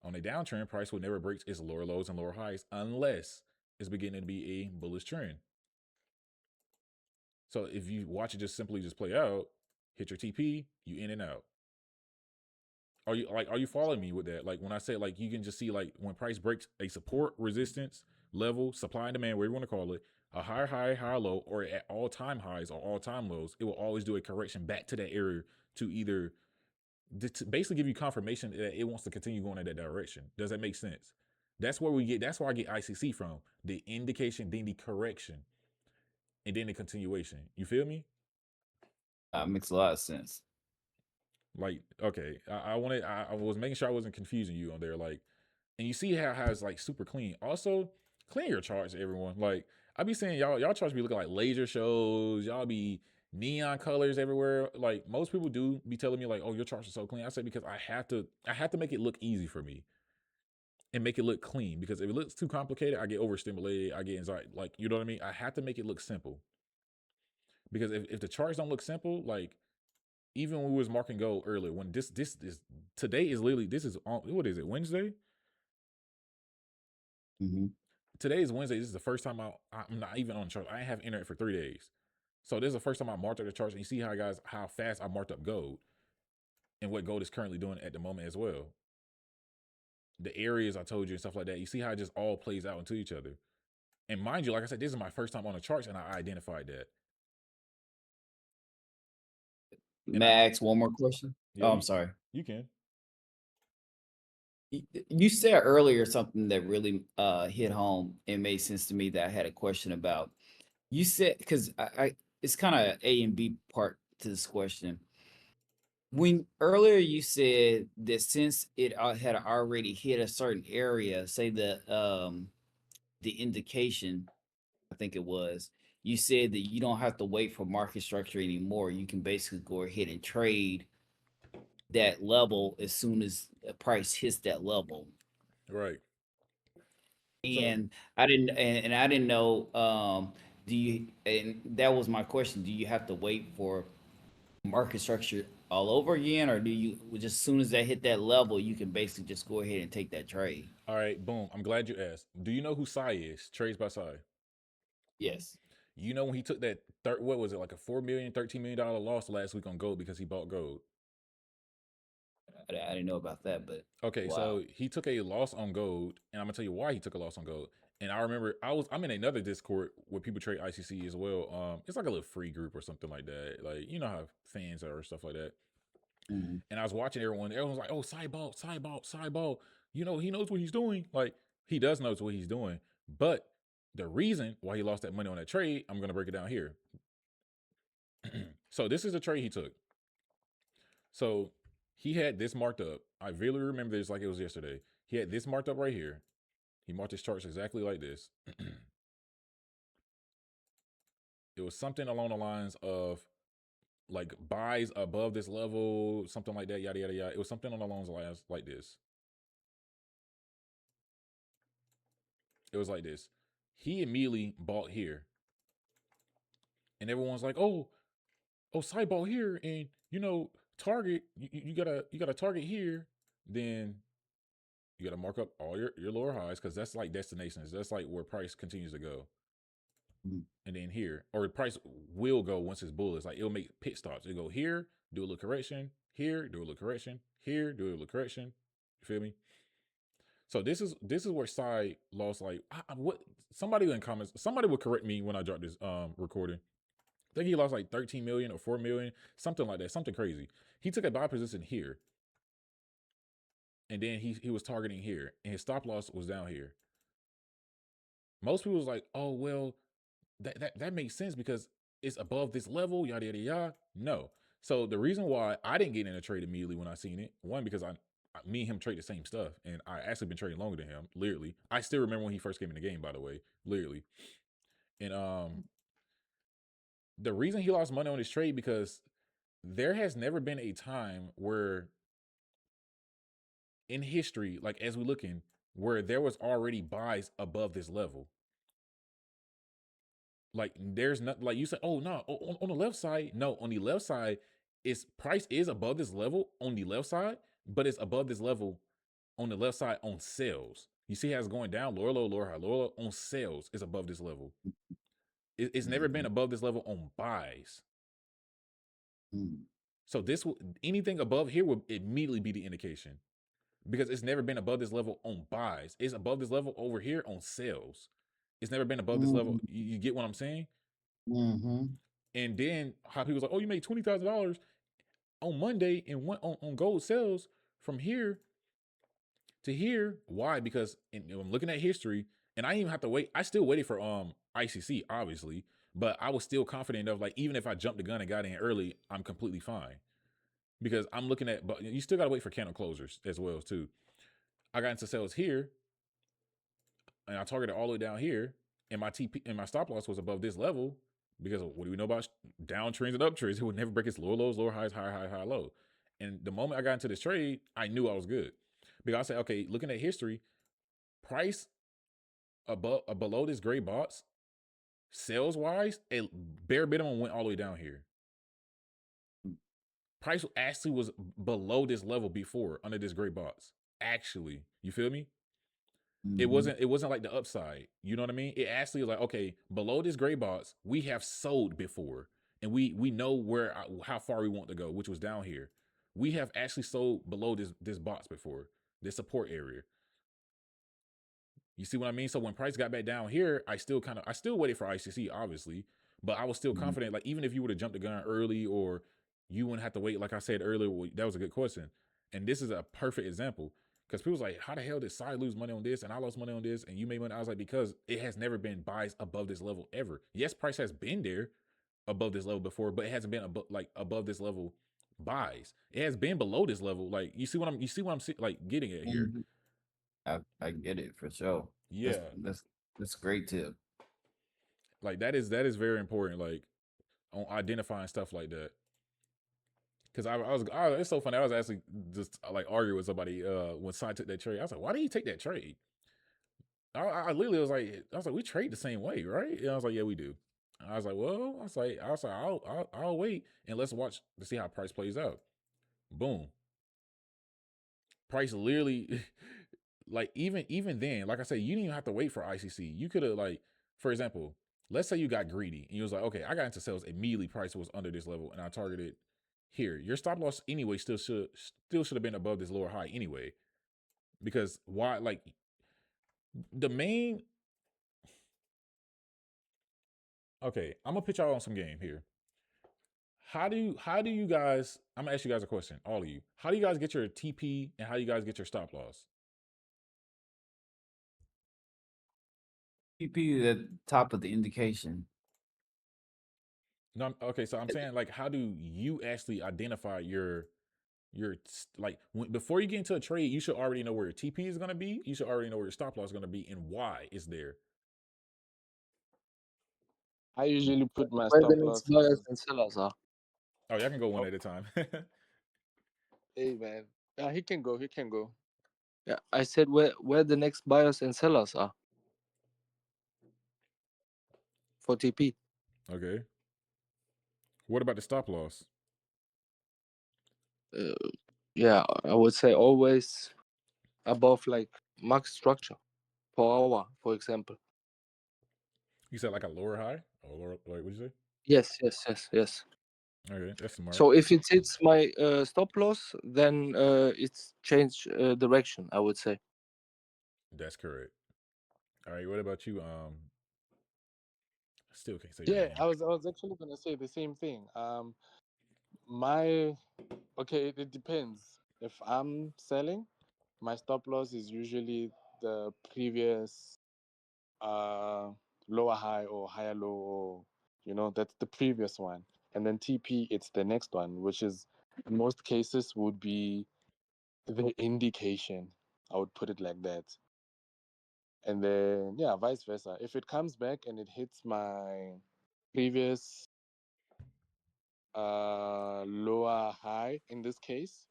On a downtrend, price will never break its lower lows and lower highs unless it's beginning to be a bullish trend. So if you watch it just simply play out, hit your TP, you in and out. Are you following me with that? Like when I say like you can just see like when price breaks a support resistance level, supply and demand, whatever you want to call it, a higher high, higher low, or at all-time highs or all-time lows, it will always do a correction back to that area to either to basically give you confirmation that it wants to continue going in that direction. Does that make sense? That's where that's where I get ICC from. The indication, then the correction, and then the continuation. You feel me? Makes a lot of sense. Like, okay, I was making sure I wasn't confusing you on there. Like, and you see how it's like super clean. Also, clean your charts, everyone. Like, I be saying y'all charts be looking like laser shows. Y'all be neon colors everywhere. Like most people do be telling me like, oh, your charts are so clean. I say because I have to make it look easy for me and make it look clean. Because if it looks too complicated, I get overstimulated. I get anxiety. Like, you know what I mean? I have to make it look simple. Because if the charts don't look simple, like even when we was marking gold earlier, when this is today is literally what is it, Wednesday? Mm-hmm. Today is Wednesday. This is the first time I'm not even on the chart. I ain't have internet for 3 days. So this is the first time I marked up the charts, and you see how fast I marked up gold and what gold is currently doing at the moment as well. The areas I told you and stuff like that. You see how it just all plays out into each other. And mind you, like I said, this is my first time on the charts, and I identified that. May I ask one more question? Yeah, Oh, I'm sorry. You can. You said earlier something that really hit home and made sense to me that I had a question about. You said because I it's kind of A and B part to this question. When earlier you said that since it had already hit a certain area, say the indication, I think it was, you said that you don't have to wait for market structure anymore. You can basically go ahead and trade that level as soon as the price hits that level. Right. And I didn't know, do you, and that was my question. Do you have to wait for market structure all over again, or do you just as soon as that hit that level, you can basically just go ahead and take that trade? All right, boom. I'm glad you asked. Do you know who Sai is? Trades by Sai. Yes. You know when he took that what was it, like a $4 million, $13 million loss last week on gold because he bought gold? I didn't know about that, but Okay, wow. so he took a loss on gold, and I'm gonna tell you why he took a loss on gold. And I remember I'm in another Discord where people trade ICC as well. It's like a little free group or something like that. Like you know how fans are or stuff like that. Mhm. And I was watching everyone. Everyone's like, "Oh, Cyball. You know, he knows what he's doing. Like he does knows what he's doing. But the reason why he lost that money on that trade, I'm gonna break it down here. So this is a trade he took. So he had this marked up. I really remember this like it was yesterday. He had this marked up right here. He marked his charts exactly like this. It was something along the lines of like buys above this level, something like that, yada, yada, yada. It was something along the lines like this. It was like this. He immediately bought here. And everyone's like, oh, sideball here. And, you know, target, you gotta target here. Then you gotta mark up all your lower highs because that's like destinations. That's like where price continues to go. Mhm. and then here, or the price will go once it's bullish. Like it'll make pit stops. It'll go here, do a little correction, here, do a little correction, here, do a little correction. You feel me? So this is where side lost. Like what somebody in comments, somebody will correct me when I drop this recording. I think he lost like 13 million or 4 million, something like that, something crazy. He took a buy position here, and then he was targeting here, and his stop loss was down here. Most people was like, oh well, that makes sense because it's above this level, yada yada yada. No. So the reason why I didn't get in a trade immediately when I seen it, one, because me and him trade the same stuff, and I actually been trading longer than him. Literally, I still remember when he first came in the game. By the way, literally, and the reason he lost money on this trade because there has never been a time where in history, like as we looking, where there was already buys above this level. Like there's not like you said, oh no, on the left side, no, on the left side, its price is above this level on the left side, but it's above this level on the left side on sales. You see how it's going down, lower, low, lower, high, lower on sales is above this level. It's never been above this level on buys. Mhm. So anything above here would immediately be the indication because it's never been above this level on buys. It's above this level over here on sales. It's never been above this level. You get what I'm saying? Mhm. And then how people's like, oh, you made $20,000 on Monday and one on gold sales from here to here. Why? Because I'm looking at history, and I didn't even have to wait. I still waited for ICC, obviously, but I was still confident of like even if I jumped the gun and got in early, I'm completely fine. Because I'm looking at, but you still gotta wait for candle closers as well too. I got into sales here, and I targeted all the way down here, and my TP and my stop loss was above this level. Because what do we know about downtrends and uptrends? It would never break its lower lows, lower highs, high, high, high, low. And the moment I got into this trade, I knew I was good. Because I said, okay, looking at history, price below this gray box, sales wise, a bare minimum went all the way down here. Price actually was below this level before under this gray box. Actually, you feel me? It wasn't like the upside. You know what I mean? It actually was like, okay, below this gray box, we have sold before. And we know how far we want to go, which was down here. We have actually sold below this box before, this support area. You see what I mean? So when price got back down here, I still waited for ICC, obviously, but I was still confident. Like even if you would have jumped the gun early, or you wouldn't have to wait, like I said earlier, that was a good question. And this is a perfect example because people's like, how the hell did Side lose money on this and I lost money on this and you made money? I was like, because it has never been buys above this level ever. Yes, price has been there above this level before, but it hasn't been above this level buys. It has been below this level. Like you see what I'm like getting at here. I get it for sure. Yeah. That's a great tip. Like that is very important. Like on identifying stuff like that. Because it's so funny. I was actually just like arguing with somebody when Side took that trade. I was like, why did he take that trade? I literally was like, we trade the same way, right? And I was like, yeah, we do. I was like, well, I'll wait and let's watch to see how price plays out. Boom. Price literally, like even then, like I said, you didn't even have to wait for ICC. You could have like, for example, let's say you got greedy and you was like, okay, I got into sales immediately. Price was under this level, and I targeted here. Your stop loss anyway still should have been above this lower high anyway, because why? Like the main. Okay, I'm gonna put y'all on some game here. How do you guys? I'm gonna ask you guys a question, all of you. How do you guys get your TP and how do you guys get your stop loss? TP at the top of the indication. No, okay, so I'm saying like, how do you actually identify your like before you get into a trade, you should already know where your TP is gonna be. You should already know where your stop loss is gonna be and why it's there. I usually put my Where stop the next loss. buyers and sellers are. Oh, y'all can go one Oh. at a time. Hey man, yeah, he can go. He can go. Yeah, I said where the next buyers and sellers are for TP. Okay. What about the stop loss? Yeah, I would say always above like max structure per hour, for example. You said like a lower high or lower, like what'd you say? Yes. Okay, that's smart. So if it hits my stop loss, then it's changed direction, I would say. That's correct. All right, what about you? Still can't say your Yeah, name. I was actually gonna say the same thing. My okay, it depends. If I'm selling, my stop loss is usually the previous lower high or higher low, or that's the previous one. And then TP, it's the next one, which is in most cases would be the indication. I would put it like that. And then yeah, vice versa. If it comes back and it hits my previous lower high in this case,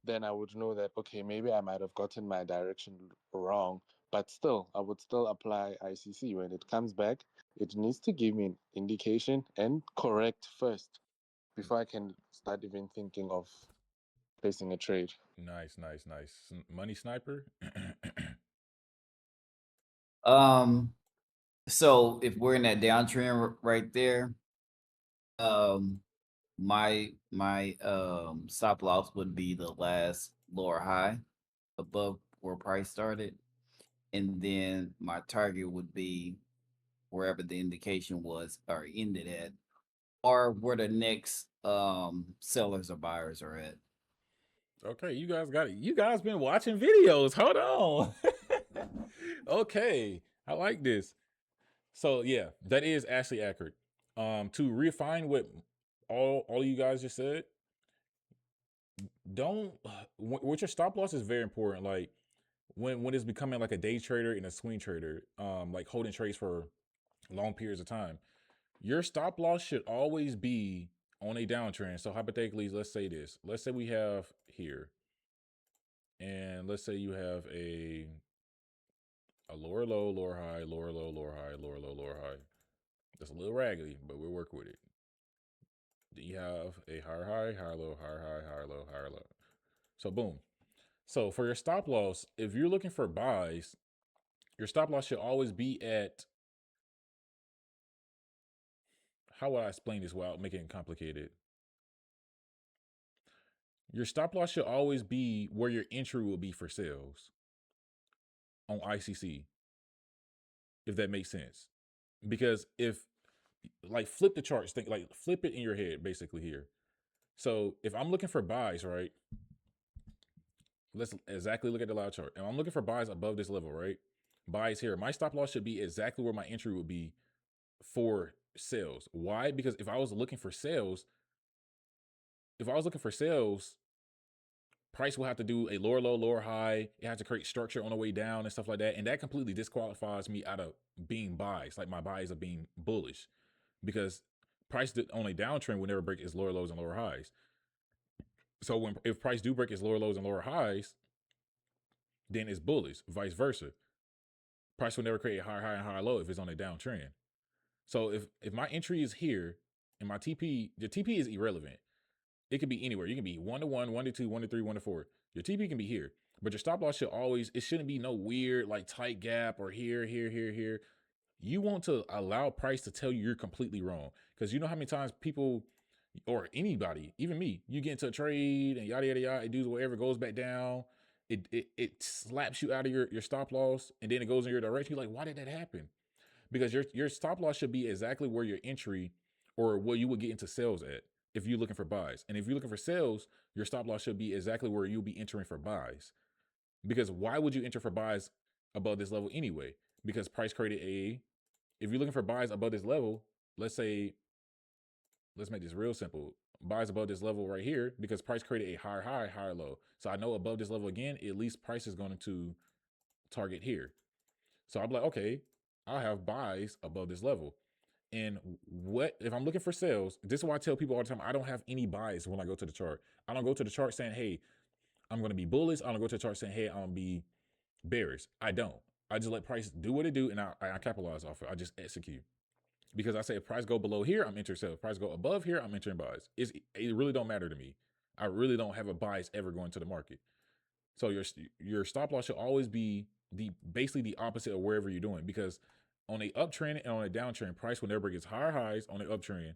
then I would know that okay, maybe I might have gotten my direction wrong, but still I would still apply ICC. When it comes back, it needs to give me an indication and correct first before I can start even thinking of placing a trade. Nice. Money sniper. So if we're in that downtrend right there, my stop loss would be the last lower high above where price started, and then my target would be wherever the indication was or ended at, or where the next sellers or buyers are at. Okay, you guys got it. You guys been watching videos. Hold on. Okay, I like this. So yeah, that is actually accurate. To refine what all you guys just said, don't with your stop loss is very important. Like when it's becoming like a day trader and a swing trader, like holding trades for long periods of time, your stop loss should always be on a downtrend. So hypothetically, let's say this. Let's say we have here, and let's say you have a lower low, lower high, lower low, lower high, lower low, lower high. That's a little raggedy, but we'll work with it. Then you have a higher high, higher low, higher high, higher low, higher low. So boom. So for your stop loss, if you're looking for buys, your stop loss should always be at, how would I explain this without making it complicated? Your stop loss should always be where your entry will be for sales on ICC, if that makes sense. Because if, like, flip the charts, think like flip it in your head basically here. So if I'm looking for buys, right? Let's exactly look at the live chart. And I'm looking for buys above this level, right? Buys here. My stop loss should be exactly where my entry would be for sales. Why? Because if I was looking for sales, price will have to do a lower low, lower high. It has to create structure on the way down and stuff like that. And that completely disqualifies me out of being buys, like my buys of being bullish. Because price on a downtrend will never break its lower lows and lower highs. So if price do break its lower lows and lower highs, then it's bullish. Vice versa. Price will never create a higher high and higher low if it's on a downtrend. So if my entry is here and my TP, the TP is irrelevant. It could be anywhere. You can be 1 to 1, 1 to 2, 1 to 3, 1 to 4. Your TP can be here. But your stop loss should always, it shouldn't be no weird like tight gap or here. You want to allow price to tell you you're completely wrong. Because you know how many times people or anybody, even me, you get into a trade and yada yada yada, it does whatever, goes back down. It slaps you out of your stop loss and then it goes in your direction. You're like, why did that happen? Because your stop loss should be exactly where your entry or where you would get into sales at if you're looking for buys. And if you're looking for sales, your stop loss should be exactly where you'll be entering for buys. Because why would you enter for buys above this level anyway? Because price created if you're looking for buys above this level, let's say, let's make this real simple. Buys above this level right here because price created a higher high, higher low. So I know above this level again, at least price is going to target here. So I'm like, okay, I'll have buys above this level. And what if I'm looking for sales? This is why I tell people all the time, I don't have any buys when I go to the chart. I don't go to the chart saying, hey, I'm going to be bullish. I don't go to the chart saying, hey, I'm going to be bearish. I don't. I just let price do what it do, and I capitalize off it. I just execute. Because I say if price go below here, I'm entering sales. If price go above here, I'm entering buys. It really don't matter to me. I really don't have a bias ever going to the market. So your stop loss should always be basically the opposite of wherever you're doing, because on a uptrend and on a downtrend, price will never break its higher highs on the uptrend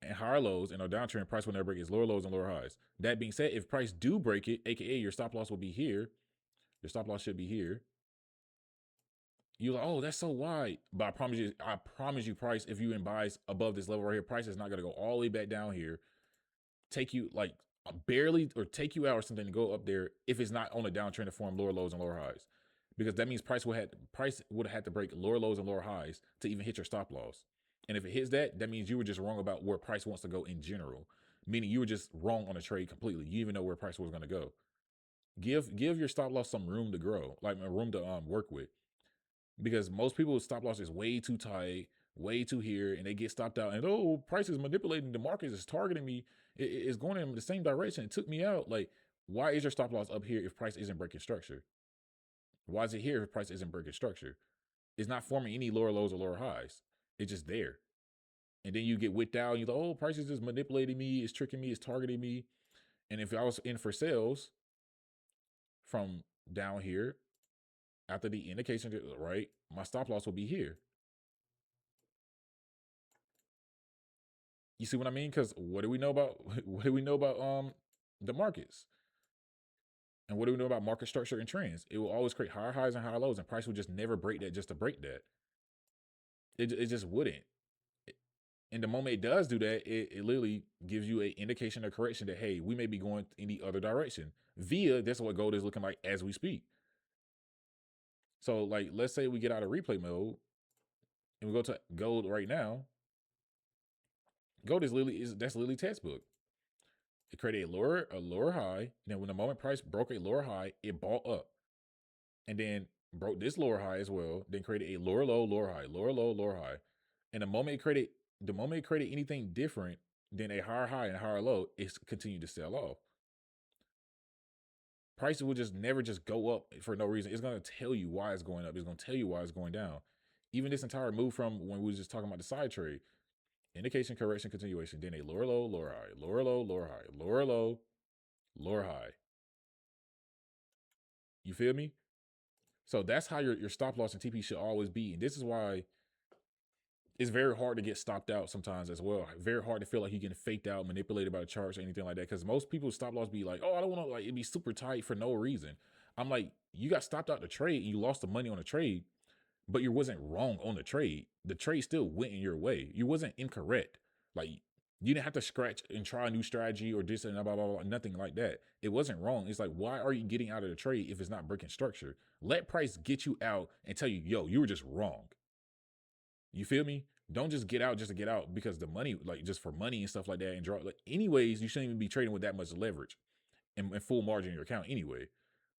and higher lows, and on downtrend, price will never break its lower lows and lower highs. That being said, if price do break it, aka your stop loss will be here. Your stop loss should be here. You're like, oh, that's so wide. But I promise you, price, if you in buys above this level right here, price is not gonna go all the way back down here, take you like barely, or take you out or something to go up there if it's not on a downtrend to form lower lows and lower highs. Because that means price would have had to break lower lows and lower highs to even hit your stop loss. And if it hits that, that means you were just wrong about where price wants to go in general. Meaning you were just wrong on the trade completely. You even know where price was gonna go. Give your stop loss some room to grow, like room to work with. Because most people's stop loss is way too tight, way too here, and they get stopped out. And oh, price is manipulating the market, is targeting me. It's going in the same direction. It took me out. Like, why is your stop loss up here if price isn't breaking structure? Why is it here if price isn't breaking structure? It's not forming any lower lows or lower highs. It's just there. And then you get whipped out. And you're like, oh, price is just manipulating me. It's tricking me. It's targeting me. And if I was in for sales from down here, after the indication, right, my stop loss will be here. You see what I mean? Because what do we know about the markets? And what do we know about market structure and trends? It will always create higher highs and higher lows, and price will just never break that just to break that. It just wouldn't. And the moment it does do that, it literally gives you an indication of correction that, hey, we may be going in the other direction. That's what gold is looking like as we speak. So, like, let's say we get out of replay mode and we go to gold right now. Gold that's literally textbook. It created a lower high. And then when the moment price broke a lower high, it bought up. And then broke this lower high as well. Then created a lower low, lower high, lower low, lower high. And the moment it created anything different than a higher high and a higher low, it's continued to sell off. Prices will just never just go up for no reason. It's going to tell you why it's going up. It's going to tell you why it's going down. Even this entire move from when we were just talking about the side trade, indication, correction, continuation, then a lower low, lower high, lower low, lower high, lower low, lower high. You feel me? So that's how your stop loss and TP should always be. And this is why it's very hard to get stopped out sometimes as well. Very hard to feel like you're getting faked out, manipulated by the charts or anything like that. Because most people's stop loss be like, oh, I don't want to, like, it'd be super tight for no reason. I'm like, you got stopped out the trade and you lost the money on the trade, but you wasn't wrong on the trade. The trade still went in your way. You wasn't incorrect. Like, you didn't have to scratch and try a new strategy or this and blah, blah, blah, nothing like that. It wasn't wrong. It's like, why are you getting out of the trade if it's not breaking structure? Let price get you out and tell you, yo, you were just wrong. You feel me? Don't just get out just to get out because the money, like just for money and stuff like that and draw. Like, anyways, you shouldn't even be trading with that much leverage and full margin in your account anyway.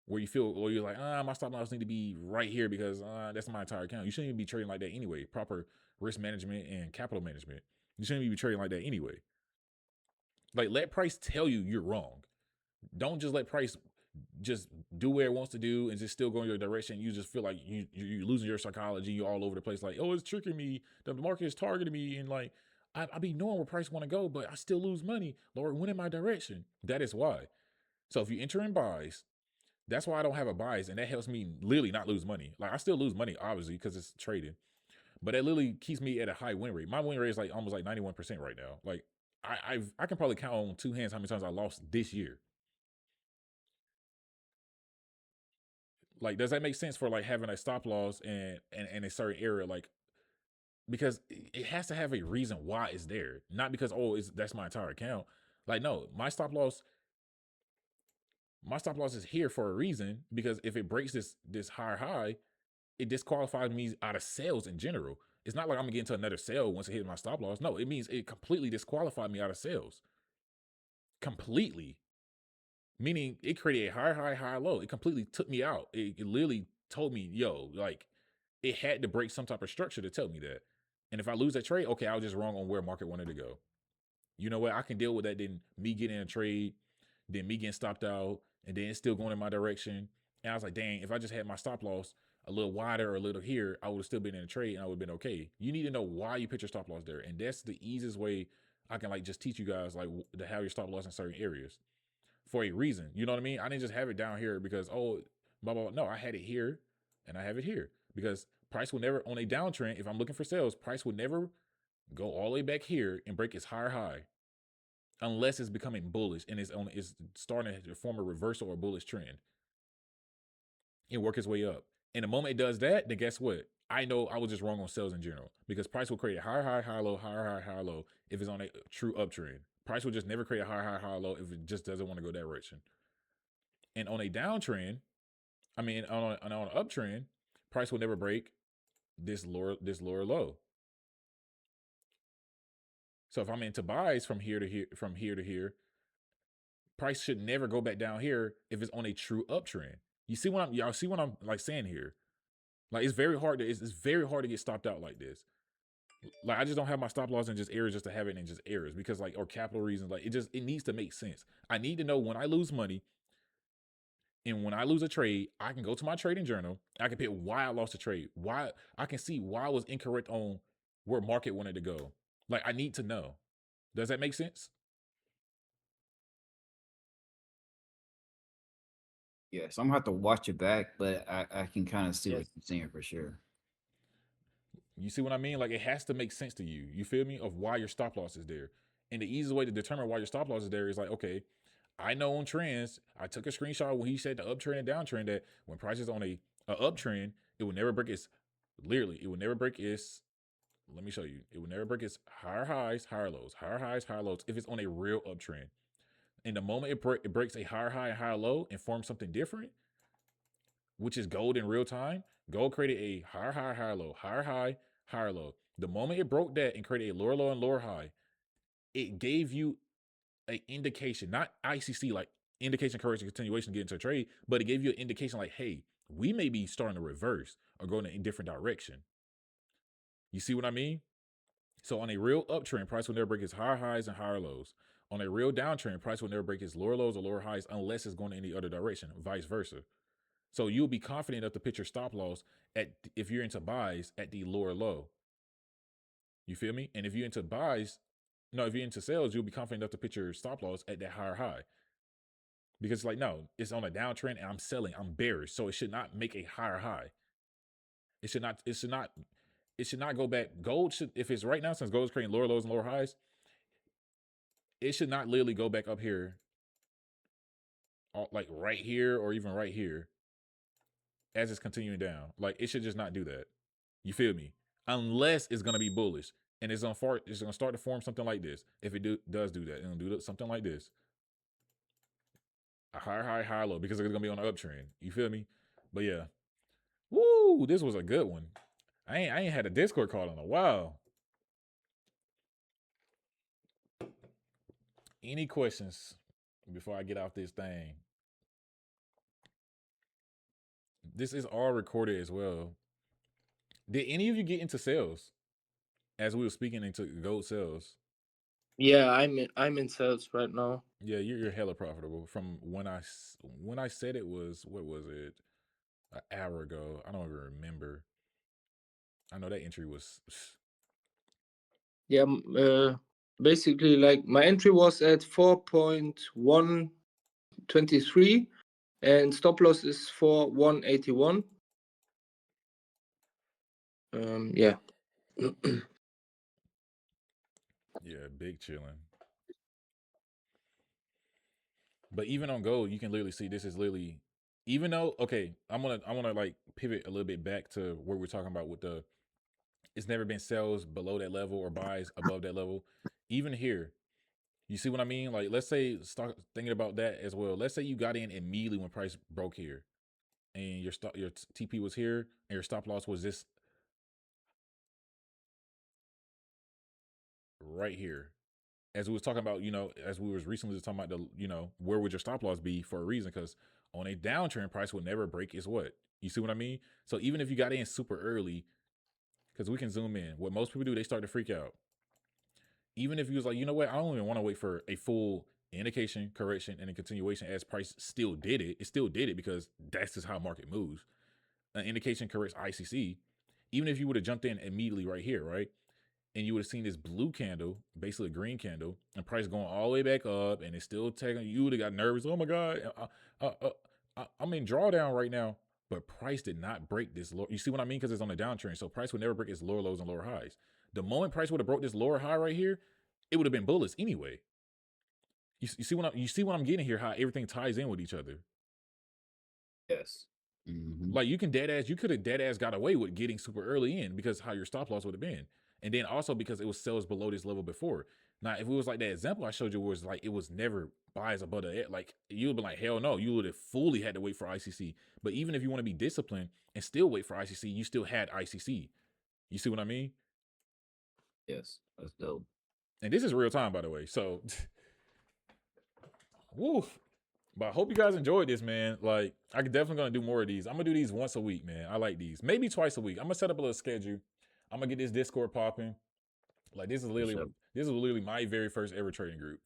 Where you feel, or you're like, my stop loss need to be right here because that's my entire account. You shouldn't even be trading like that anyway. Proper risk management and capital management. You shouldn't even be trading like that anyway. Like, let price tell you you're wrong. Don't just let price just do what it wants to do and just still go in your direction. You just feel like you're losing your psychology. You're all over the place. Like, oh, it's tricking me. The market is targeting me. And like, I be knowing where price want to go, but I still lose money. Lord, went in my direction. That is why. So if you enter in buys, that's why I don't have a bias. And that helps me literally not lose money. Like, I still lose money, obviously, because it's trading. But it literally keeps me at a high win rate. My win rate is like almost like 91% right now. Like, I can probably count on two hands how many times I lost this year. Like, does that make sense for like having a stop loss and a certain area? Like, because it has to have a reason why it's there, not because, oh, that's my entire account. Like, no, my stop loss is here for a reason, because if it breaks this higher high, it disqualifies me out of sales in general. It's not like I'm gonna get into another sale once it hits my stop loss. No, it means it completely disqualified me out of sales. Completely. Meaning it created a high low. It completely took me out. It literally told me, yo, like, it had to break some type of structure to tell me that. And if I lose that trade, okay, I was just wrong on where market wanted to go. You know what? I can deal with that than me getting in a trade, then me getting stopped out, and then it's still going in my direction. And I was like, dang, if I just had my stop loss a little wider or a little here, I would have still been in a trade and I would have been okay. You need to know why you put your stop loss there. And that's the easiest way I can like just teach you guys like to have your stop loss in certain areas for a reason. You know what I mean? I didn't just have it down here because, oh, blah, blah, blah. No, I had it here and I have it here because price will never, on a downtrend, if I'm looking for sales, price will never go all the way back here and break its higher high unless it's becoming bullish and it's starting to form a reversal or bullish trend and work its way up. And the moment it does that, then guess what? I know I was just wrong on sales in general because price will create a higher high, higher low, higher high, higher low if it's on a true uptrend. Price will just never create a higher high, higher low if it just doesn't want to go that direction. And on a downtrend, I mean, on an uptrend, price will never break this lower low. So if I'm into buys from here to here, price should never go back down here if it's on a true uptrend. Y'all see what I'm like saying here? Like it's very hard to get stopped out like this. Like I just don't have my stop loss and just errors just to have it and just errors because like or capital reasons. Like it needs to make sense. I need to know when I lose money and when I lose a trade, I can go to my trading journal. I can pick why I lost a trade. Why I can see why I was incorrect on where market wanted to go. Like I need to know. Does that make sense? Yeah, so I'm gonna have to watch it back, but I can kind of see what Yes. you're saying for sure. You see what I mean? Like it has to make sense to you. You feel me? Of why your stop loss is there. And the easiest way to determine why your stop loss is there is like, okay, I know on trends, I took a screenshot when he said the uptrend and downtrend that when price is on a uptrend, it will never break its it will never break its let me show you. It will never break its higher highs, higher lows, higher highs, higher lows if it's on a real uptrend. And the moment it breaks a higher high and higher low and forms something different, which is gold in real time, gold created a higher high, higher low, higher high, higher low. The moment it broke that and created a lower low and lower high, it gave you an indication, not ICC, like indication, correction, continuation, get into a trade, but it gave you an indication like, hey, we may be starting to reverse or go in a different direction. You see what I mean? So on a real uptrend, price will never break its higher highs and higher lows. On a real downtrend, price will never break its lower lows or lower highs unless it's going in any other direction, vice versa. So you'll be confident enough to pitch your stop loss at if you're into buys at the lower low. You feel me? And if you're into if you're into sales, you'll be confident enough to pitch your stop loss at that higher high. Because like, no, it's on a downtrend and I'm selling, I'm bearish. So it should not make a higher high. It should not go back. Gold should, if it's right now, since gold is creating lower lows and lower highs, it should not literally go back up here, like right here or even right here, as it's continuing down. Like it should just not do that. You feel me? Unless it's gonna be bullish and it's gonna start to form something like this. If it does do that, it's gonna do something like this. A higher high, higher low, because it's gonna be on an uptrend. You feel me? But yeah. Woo, this was a good one. I ain't had a Discord call in a while. Any questions before I get off this thing? This is all recorded as well. Did any of you get into sales as we were speaking into gold sales? Yeah, I'm in sales right now. Yeah, you're hella profitable. From when I said it was, what was it, an hour ago? I don't even remember. I know that entry was. Yeah, basically like my entry was at 4.123 and stop loss is for 181. Yeah. Yeah, big chilling. But even on gold, you can literally see this is literally, even though, okay, I want to like pivot a little bit back to where we're talking about with the, it's never been sales below that level or buys above that level. Even here, you see what I mean? Like, let's say, start thinking about that as well. Let's say you got in immediately when price broke here, and your TP was here, and your stop loss was this right here. As we was talking about, as we was recently just talking about the, where would your stop loss be for a reason? Because on a downtrend, price will never break is what? You see what I mean? So even if you got in super early, because we can zoom in, what most people do, they start to freak out. Even if you was like, you know what, I don't even want to wait for a full indication, correction, and a continuation as price still did it. It still did it because that's just how market moves. An indication corrects ICC. Even if you would have jumped in immediately right here, right? And you would have seen this blue candle, basically a green candle, and price going all the way back up, and it's still taking, you would have got nervous. Oh my God, I'm in drawdown right now. but price did not break this low. You see what I mean? Because it's on the downtrend. So price would never break its lower lows and lower highs. The moment price would have broke this lower high right here, it would have been bullish anyway. You see what I'm getting here? How everything ties in with each other. Yes. Mhm. Like you could have dead ass got away with getting super early in because how your stop loss would have been, and then also because it was sales below this level before. Now, if it was like that example I showed you, was like it was never buys above the like you would be like hell no, you would have fully had to wait for ICC. But even if you want to be disciplined and still wait for ICC, you still had ICC. You see what I mean? Yes, that's dope. And this is real time, by the way. So, woo. But I hope you guys enjoyed this, man. Like, I could definitely gonna do more of these. I'm gonna do these once a week, man. I like these. Maybe twice a week. I'm gonna set up a little schedule. I'm gonna get this Discord popping. Like, this is literally my very first ever trading group,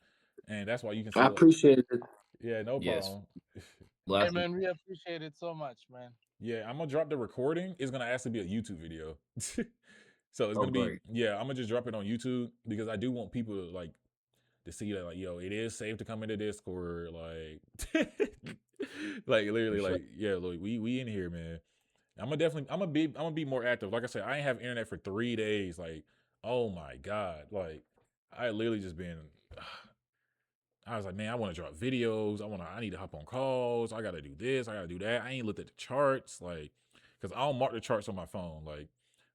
and that's why you can see. I appreciate it. Yeah, no Yes. problem. Hey Last man, we appreciate it so much, man. Yeah, I'm gonna drop the recording. It's gonna actually be a YouTube video. So it's Oh, gonna be great. yeah. I'm gonna just drop it on YouTube because I do want people to see that like yo, it is safe to come into Discord. Like, like literally, For sure. like yeah, look, we in here, man. I'm gonna be more active. Like I said, I ain't have internet for 3 days. Like, oh my god, like I literally just been. I was like, man, I want to drop videos. I need to hop on calls. I gotta do this. I gotta do that. I ain't looked at the charts, like, cause I don't mark the charts on my phone. Like,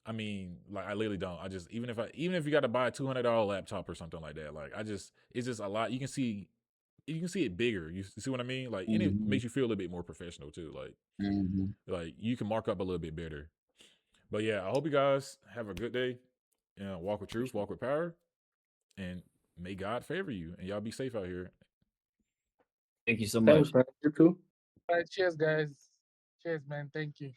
I mean, like I literally don't. I just even if you got to buy a $200 laptop or something like that, like it's just a lot. You can see it bigger. You see what I mean? Like, and it Mhm. makes you feel a little bit more professional too. Mhm. Like you can mark up a little bit better. But yeah, I hope you guys have a good day. Walk with truth, walk with power, and may God favor you. And y'all be safe out here. Thank you so Thanks, much. man. You too. All right, cheers, guys. Cheers, man. Thank you.